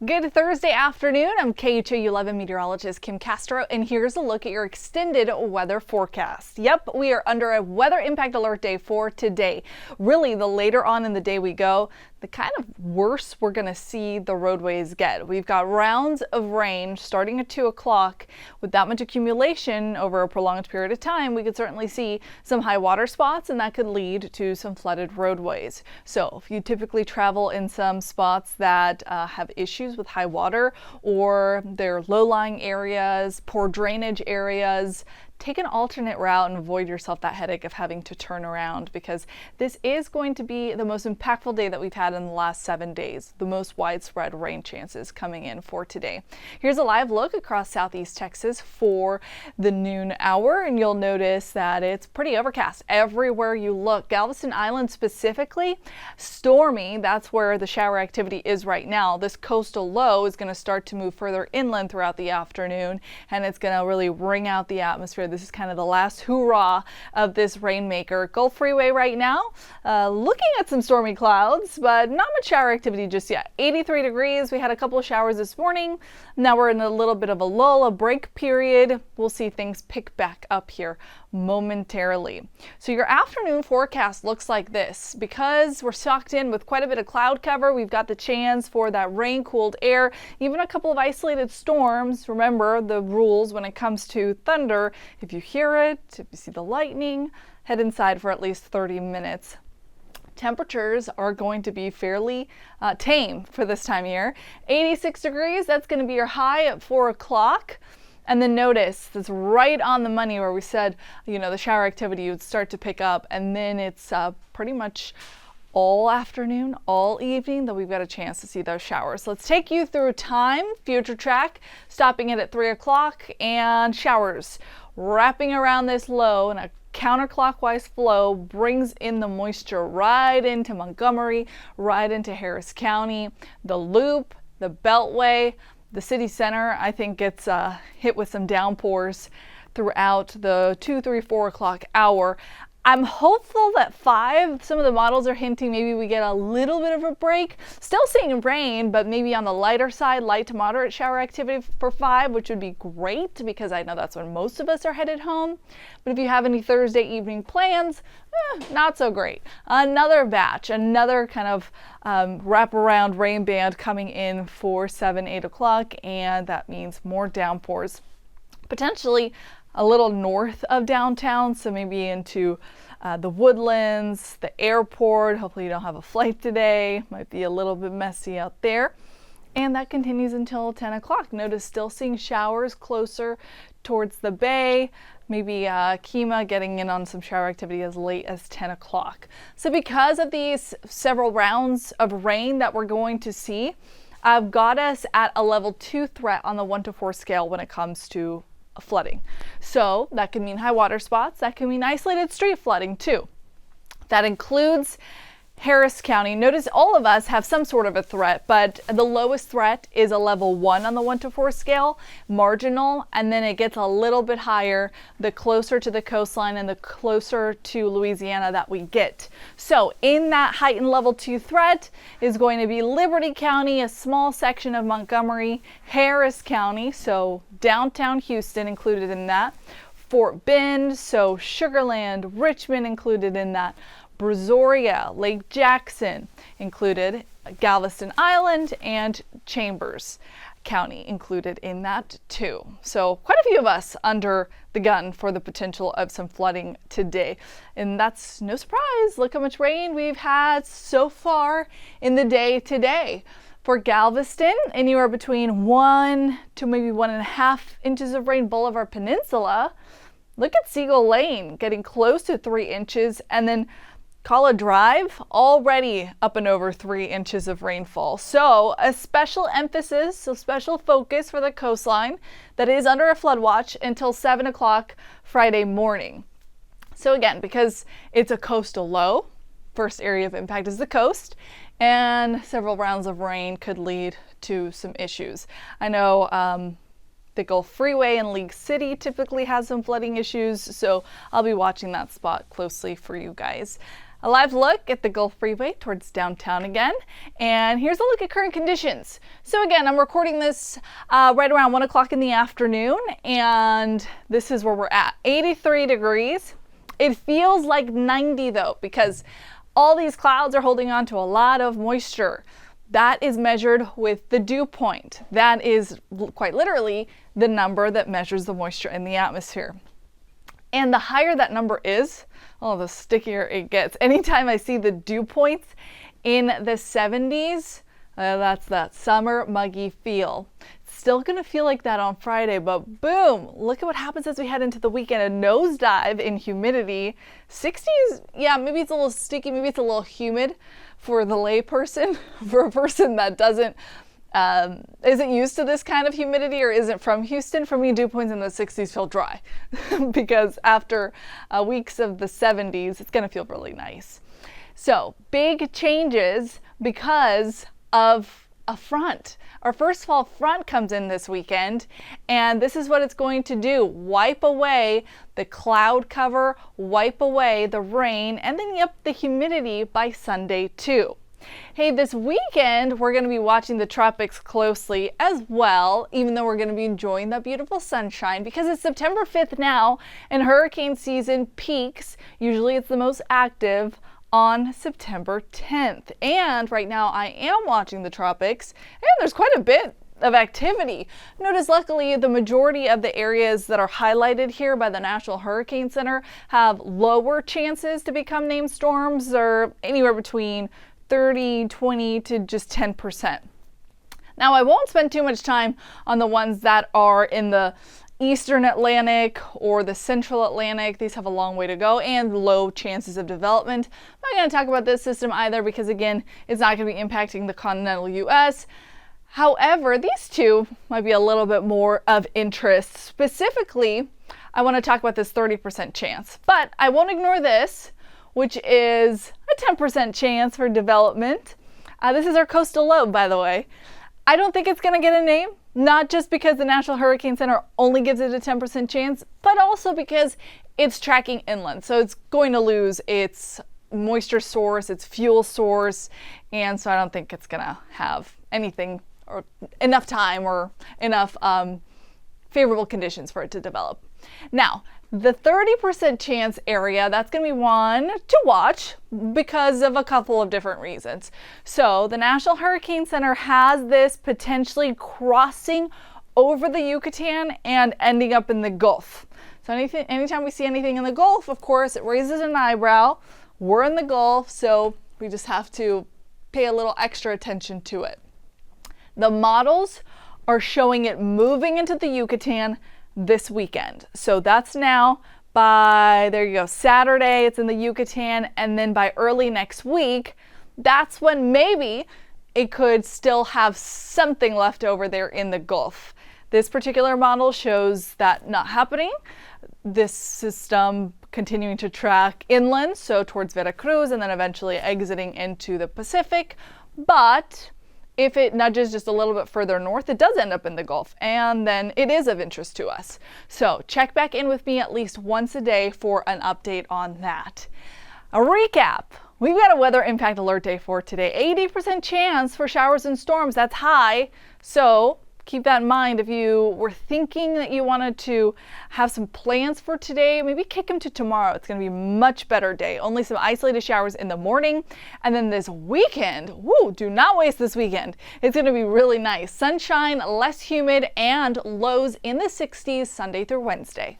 Good Thursday afternoon. I'm KHOU11 meteorologist Kim Castro, and here's a look at your extended weather forecast. Yep, we are under a weather impact alert day for today. Really, the later on in the day we go, the kind of worse we're going to see the roadways get. We've got rounds of rain starting at 2 o'clock. With that much accumulation over a prolonged period of time, we could certainly see some high water spots, and that could lead to some flooded roadways. So if you typically travel in some spots that have issues with high water, or they're low-lying areas, poor drainage areas, take an alternate route and avoid yourself that headache of having to turn around, because this is going to be the most impactful day that we've had in the last 7 days. The most widespread rain chances coming in for today. Here's a live look across southeast Texas for the noon hour, and you'll notice that it's pretty overcast everywhere you look. Galveston Island specifically, stormy. That's where the shower activity is right now. This coastal low is going to start to move further inland throughout the afternoon, and it's going to really wring out the atmosphere. This is kind of the last hoorah of this rainmaker. Gulf Freeway right now, looking at some stormy clouds, but not much shower activity just yet. 83 degrees. We had a couple of showers this morning. Now we're in a little bit of a lull, a break period. We'll see things pick back up here momentarily. So your afternoon forecast looks like this. Because we're socked in with quite a bit of cloud cover, we've got the chance for that rain, cooled air, even a couple of isolated storms. Remember the rules when it comes to thunder. If you hear it, if you see the lightning, head inside for at least 30 minutes. Temperatures are going to be fairly tame for this time of year. 86 degrees, that's going to be your high at 4 o'clock. And then notice that's right on the money where we said, the shower activity would start to pick up, and then it's pretty much all afternoon, all evening that we've got a chance to see those showers. Let's take you through time, future track, stopping it at 3 o'clock, and showers wrapping around this low, and a counterclockwise flow brings in the moisture right into Montgomery, right into Harris County. The Loop, the Beltway, the city center, I think, gets hit with some downpours throughout the 2, 3, 4 o'clock hour. I'm hopeful that 5, some of the models are hinting maybe we get a little bit of a break. Still seeing rain, but maybe on the lighter side, light to moderate shower activity for 5, which would be great because I know that's when most of us are headed home. But if you have any Thursday evening plans, not so great. Another batch, another kind of wraparound rain band coming in for 7, 8 o'clock, and that means more downpours. Potentially a little north of downtown, so maybe into the Woodlands, the airport. Hopefully you don't have a flight today. Might be a little bit messy out there. And that continues until 10 o'clock. Notice still seeing showers closer towards the bay. Maybe Kemah getting in on some shower activity as late as 10 o'clock. So because of these several rounds of rain that we're going to see, I've got us at a level 2 threat on the 1 to 4 scale when it comes to flooding. So that can mean high water spots. That can mean isolated street flooding too. That includes Harris County. Notice all of us have some sort of a threat, but the lowest threat is a level 1 on the 1 to 4 scale, marginal, and then it gets a little bit higher the closer to the coastline and the closer to Louisiana that we get. So in that heightened level 2 threat is going to be Liberty County, a small section of Montgomery, Harris County, so downtown Houston included in that, Fort Bend, so Sugar Land, Richmond included in that, Brazoria, Lake Jackson included, Galveston Island, and Chambers County included in that too. So quite a few of us under the gun for the potential of some flooding today. And that's no surprise. Look how much rain we've had so far in the day today. For Galveston, anywhere between 1 to maybe 1.5 inches of rain. Boulevard Peninsula. Look at Seagull Lane getting close to 3 inches, and then College Drive already up and over 3 inches of rainfall. So a special emphasis, a special focus for the coastline that is under a flood watch until 7 o'clock Friday morning. So again, because it's a coastal low, first area of impact is the coast, and several rounds of rain could lead to some issues. I know the Gulf Freeway in League City typically has some flooding issues, so I'll be watching that spot closely for you guys. A live look at the Gulf Freeway towards downtown again. And here's a look at current conditions. So again, I'm recording this right around 1 o'clock in the afternoon, and this is where we're at. 83 degrees. It feels like 90 though, because all these clouds are holding on to a lot of moisture. That is measured with the dew point. That is quite literally the number that measures the moisture in the atmosphere. And the higher that number is, the stickier it gets. Anytime I see the dew points in the 70s, that's that summer muggy feel. Still gonna feel like that on Friday, but boom, look at what happens as we head into the weekend. A nosedive in humidity. 60s, yeah, maybe it's a little sticky, maybe it's a little humid for the lay person, for a person that isn't used to this kind of humidity or isn't from Houston. For me, dew points in the 60s feel dry because after weeks of the 70s, it's going to feel really nice. So big changes because of a front. Our first fall front comes in this weekend, and this is what it's going to do. Wipe away the cloud cover, wipe away the rain, and then the humidity by Sunday too. Hey, this weekend, we're going to be watching the tropics closely as well, even though we're going to be enjoying that beautiful sunshine because it's September 5th now and hurricane season peaks. Usually it's the most active on September 10th. And right now I am watching the tropics and there's quite a bit of activity. Notice luckily the majority of the areas that are highlighted here by the National Hurricane Center have lower chances to become named storms, or anywhere between 30, 20 to just 10%. Now I won't spend too much time on the ones that are in the Eastern Atlantic or the Central Atlantic. These have a long way to go and low chances of development. I'm not going to talk about this system either because again, it's not going to be impacting the continental US. However, these two might be a little bit more of interest. Specifically, I want to talk about this 30% chance, but I won't ignore this, which is a 10% chance for development. This is our coastal lobe, by the way. I don't think it's going to get a name, not just because the National Hurricane Center only gives it a 10% chance, but also because it's tracking inland. So it's going to lose its moisture source, its fuel source, and so I don't think it's going to have anything or enough time or enough favorable conditions for it to develop. Now, the 30% chance area, that's going to be one to watch because of a couple of different reasons. So the National Hurricane Center has this potentially crossing over the Yucatan and ending up in the Gulf. So anytime we see anything in the Gulf, of course, it raises an eyebrow. We're in the Gulf, so we just have to pay a little extra attention to it. The models are showing it moving into the Yucatan this weekend. So that's now by, there you go, Saturday, it's in the Yucatan, and then by early next week, that's when maybe it could still have something left over there in the Gulf. This particular model shows that not happening. This system continuing to track inland, so towards Veracruz, and then eventually exiting into the Pacific. But if it nudges just a little bit further north, it does end up in the Gulf, and then it is of interest to us. So check back in with me at least once a day for an update on that. A recap. We've got a weather impact alert day for today. 80% chance for showers and storms. That's high. So keep that in mind. If you were thinking that you wanted to have some plans for today, maybe kick them to tomorrow. It's going to be a much better day. Only some isolated showers in the morning. And then this weekend, do not waste this weekend. It's going to be really nice. Sunshine, less humid, and lows in the 60s Sunday through Wednesday.